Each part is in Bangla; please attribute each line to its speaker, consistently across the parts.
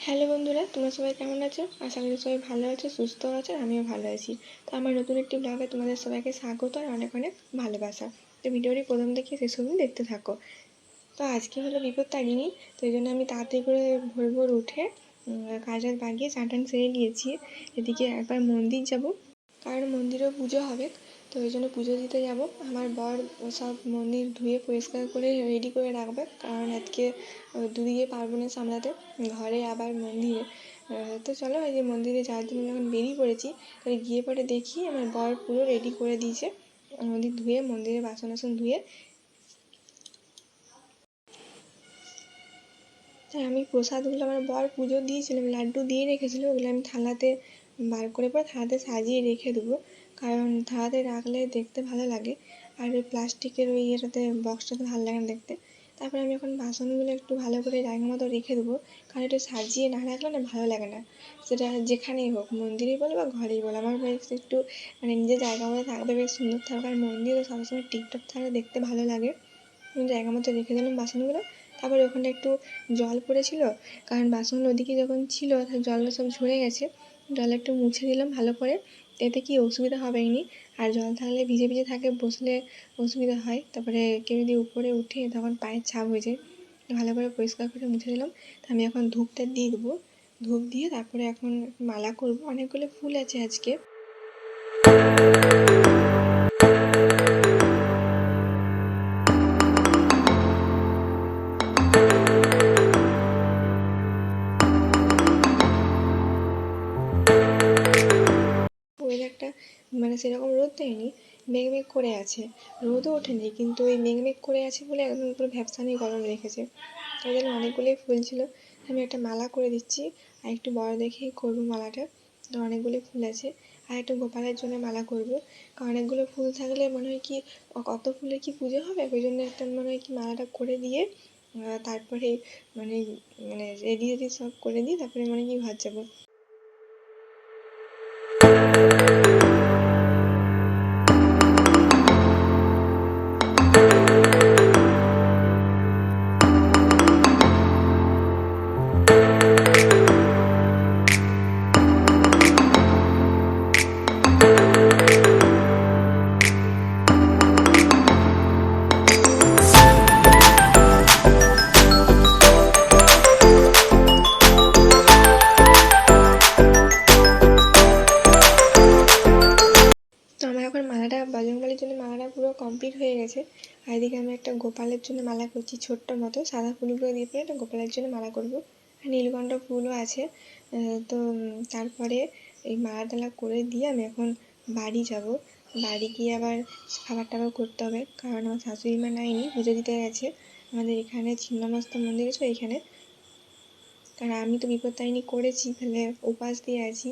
Speaker 1: হ্যালো বন্ধুরা, তোমরা সবাই কেমন আছো? আশা করি সবাই ভালো আছো, সুস্থ আছো, আর আমিও ভালো আছি। তো আমার নতুন একটি ব্লগে তোমাদের সবাইকে স্বাগত আর অনেক অনেক ভালোবাসা। তো ভিডিওটি প্রথম থেকে শেষ অবধি দেখতে থাকো। তো আজকে হলো বিপত্তারিণী, তো এই জন্য আমি তাড়াতাড়ি করে ভোর ভোর উঠে কাজ বাগিয়ে চান টান সেরে নিয়েছি। এদিকে একবার মন্দির যাব, কারণ মন্দিরেও পুজো হবে, তো ওই জন্য পুজো দিতে যাব। আমার বর সব মন্দির ধুয়ে পরিষ্কার করে রেডি করে রাখবে, কারণ আজকে দুদিকে পারবো না সামলাতে, ঘরে আবার মন্দিরে। তো চলো, এই যে মন্দিরে যাওয়ার জন্য যখন বেরিয়ে পড়েছি, তাহলে গিয়ে পরে দেখি আমার বর পুরো রেডি করে দিয়েছে। মন্দির ধুয়ে, মন্দিরে বাসন টাসন ধুয়ে তাই আমি প্রসাদগুলো, আমার বর পুজো দিয়েছিলাম, লাড্ডু দিয়ে রেখেছিলো, ওগুলো আমি থালাতে বার করে পরে থালাতে সাজিয়ে রেখে দেবো, কারণ থালাতে রাখলে দেখতে ভালো লাগে, আর ওই প্লাস্টিকের ওই ইয়েটাতে, বক্সটাতে ভালো লাগে না দেখতে। তারপরে আমি এখন বাসনগুলো একটু ভালো করে জায়গা মতো রেখে দেবো, কারণ একটু সাজিয়ে না রাখলে না ভালো লাগে না, সেটা যেখানেই হোক, মন্দিরেই বলো বা ঘরেই বলো। আমার বেশ একটু নিজের জায়গা মতো থাকবে, বেশ সুন্দর থাকবে, আর মন্দিরে সবসময় টিপটপ থাকলে দেখতে ভালো লাগে। জায়গা মতো রেখে দিলাম বাসনগুলো। তারপরে ওখানে একটু জল পড়েছিল, কারণ বাসনগুলো ওদিকে যখন ছিল জলটা সব ঝরে গেছে, জল একটু মুছে দিলাম ভালো করে, এতে কি অসুবিধা হবেনি। আর জল থাকলে ভিজে ভিজে থাকে, বসলে অসুবিধা হয়, তারপরে কেউ যদি উপরে উঠে তখন পায়ের ছাপ হয়ে যায়। ভালো করে পরিষ্কার করে মুছে দিলাম। তা আমি এখন ধূপটা দিয়ে দেবো, ধূপ দিয়ে তারপরে এখন মালা করব। অনেকগুলো ফুল আছে আজকে। ওয়েদারটা সেরকম রোদ দেয়নি, মেঘ করে আছে, রোদও ওঠেনি, কিন্তু ওই মেঘ করে আছে বলে একদম পুরো ভ্যাপসানি গরম রেখেছে। ওদের অনেকগুলোই ফুল ছিল, আমি একটা মালা করে দিচ্ছি, আর একটু বড় দেখেই করবো মালাটা। তো অনেকগুলো ফুল আছে, আর একটু গোপালের জন্য মালা করব, কারণ অনেকগুলো ফুল থাকলে মনে হয় কি কত ফুলে কি পুজো হবে, ওই জন্য একটা মনে হয় কি মালাটা করে দিয়ে তারপরে মানে রেডি রেডি সব করে দিয়ে তারপরে কি ঘর যাবো। তো আমার এখন মালাটা, বজরংবলীর জন্য মালাটা পুরো কমপ্লিট হয়ে গেছে। আর এদিকে আমি একটা গোপালের জন্য মালা করছি, ছোট্ট মতো সাদা ফুলগুলো দিয়ে পরে একটা গোপালের জন্য মালা করব। আর নীলকণ্ঠ ফুলও আছে। তো তারপরে এই মালা টালা করে দিয়ে আমি এখন বাড়ি যাব। বাড়ি গিয়ে আবার খাবার টাবার করতে হবে, কারণ আমার শাশুড়ি মা নাইনি, পুজো দিতে গেছে আমাদের এখানে ছিন্নমস্তা মন্দির আছে এখানে। কারণ আমি তো বিপত্তারিণী করেছি, তাহলে উপাস দিয়ে আছি।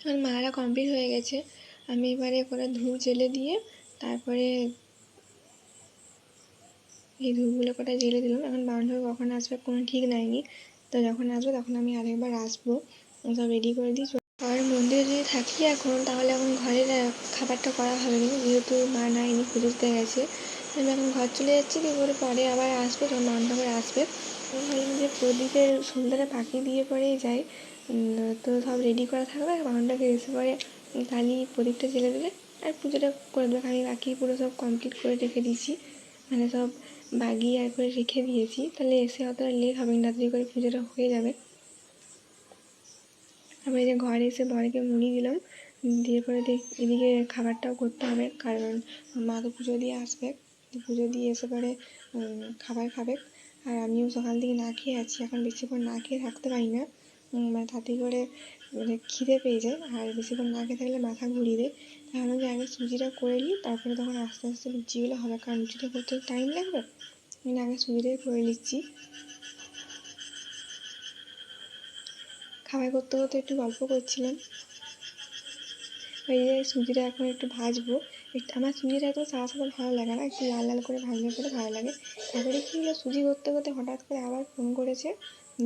Speaker 1: আমার মালাটা কমপ্লিট হয়ে গেছে, আমি এবারে করে ধূপ জ্বেলে দিয়ে তারপরে এই ধূপগুলো কটা জ্বেলে দিলাম। এখন বান্ধবী কখন আসবে কোনো ঠিক নাইনি, তো যখন আসবে তখন আমি আরেকবার আসবো, সব রেডি করে দিই। আর মন্দিরে যদি থাকি এখন, তাহলে এখন ঘরের খাবারটা করা হবে না, যেহেতু মা নাইনি, পুজো দিতে গেছে। আমি এখন ঘর চলে যাচ্ছি, কি করে পরে আবার আসবে, যখন বান্ধবী আসবে। ভাবলাম যে প্রদীপের সন্ধ্যাটা পাখি দিয়ে পরেই যাই, তো সব রেডি করা থাকবে, বান্ধবীকে এসে পরে খালি প্রদীপটা জ্বেলে দিলে আর পুজোটা করে দেবে। আমি বাকি পুরো সব কমপ্লিট করে রেখে দিয়েছি, সব বাগিয়ে আর করে রেখে দিয়েছি, তাহলে এসে অত লেট হবে না, তাড়াতাড়ি করে পুজোটা হয়ে যাবে। তারপরে যে ঘরে এসে বরকে মুড়ি দিলাম, দিয়ে পরে এদিকে খাবারটাও করতে হবে, কারণ মা তো পুজো দিয়ে আসবে, পুজো দিয়ে এসে পরে খাবার খাবে। আর আমিও সকাল থেকে না খেয়ে আছি, এখন বেশিক্ষণ না খেয়ে থাকতে পারি না, তাড়াতাড়ি করে মানে খিদে পেয়ে যায়, আর বেশিক্ষণ না খেয়ে থাকলে মাথা ঘুরিয়ে দেয়। তাহলে যে আগে সুজিটা করে নিই, তারপরে তখন আস্তে আস্তে লুচিগুলো হবে, কারণ লুচিটা করতে টাইম লাগবে। আমি আগে সুজিটাই করে নিচ্ছি। খাবার করতে করতে একটু গল্প করছিলাম। এই যে সুজিটা এখন একটু ভাজবো। আমার সুজিটা একদম সাদা সাদা ভালো লাগে না, একটু লাল লাল করে ভাজলে পরে ভালো লাগে। তারপরে কী হলো, সুজি করতে করতে হঠাৎ করে আবার ফোন করেছে,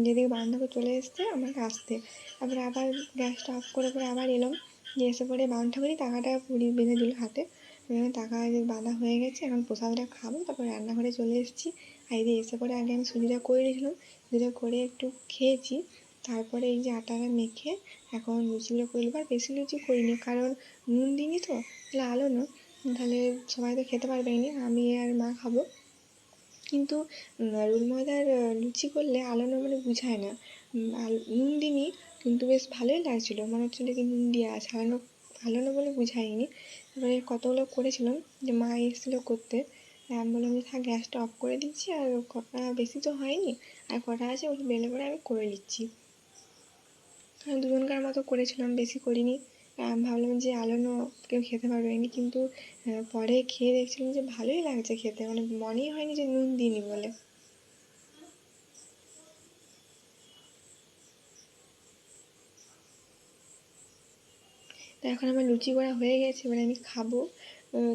Speaker 1: যেদিকে বান্ধবী চলে এসছে আমাকে আসতে। তারপরে আবার গ্যাসটা অফ করে পরে আবার এলাম, যে এসে পরে বাঁধা করি, টাকাটা পুরি বেঁধে দিল হাতে। টাকা বাঁধা হয়ে গেছে, এখন প্রসাদটা খাবো, তারপরে রান্নাঘরে চলে এসেছি। আর এই যে এসে পরে আগে আমি সুজিটা করে নিয়েছিলাম, সুজিটা করে একটু খেয়েছি। তারপরে এই যে আটাটা মেখে এখন লুচিগুলো করে নেবো। আর বেশি লুচি করিনি, কারণ নুন দিইনি তো, তাহলে আলো না, তাহলে সবাই তো খেতে পারবেই না, আমি আর মা খাবো। কিন্তু রুল ময়দার লুচি করলে আলানো মানে বুঝায় না। নুন দিইনি, কিন্তু বেশ ভালোই লাগছিলো, মনে হচ্ছিলো কি নুন দেওয়া আছে, আলানো বলে বুঝাইনি। তারপরে কতগুলো করেছিলাম, যে মা এসেছিলো করতে, আমি বললাম যে থাক, গ্যাসটা অফ করে দিচ্ছি, আর কটা বেশি তো হয়নি, আর কটা আছে ওগুলো বেলে করে আমি করে নিচ্ছি। দুজনকার মতো করেছিলাম, বেশি করিনি। ভাবলাম যে আলানো কেউ খেতে পারবে না, কিন্তু পরে খেয়ে দেখছিলাম যে ভালোই লাগছে খেতে, মানে মনেই হয়নি যে নুন দিইনি বলে। তো এখন আমার লুচি করা হয়ে গেছে, এবার আমি খাবো।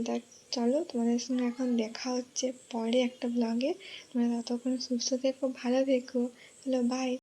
Speaker 1: তা চলো, তোমাদের সঙ্গে এখন দেখা হচ্ছে পরে একটা ব্লগে। তোমরা ততক্ষণ সুস্থ থেকো, ভালো থেকো। চলো, বাই।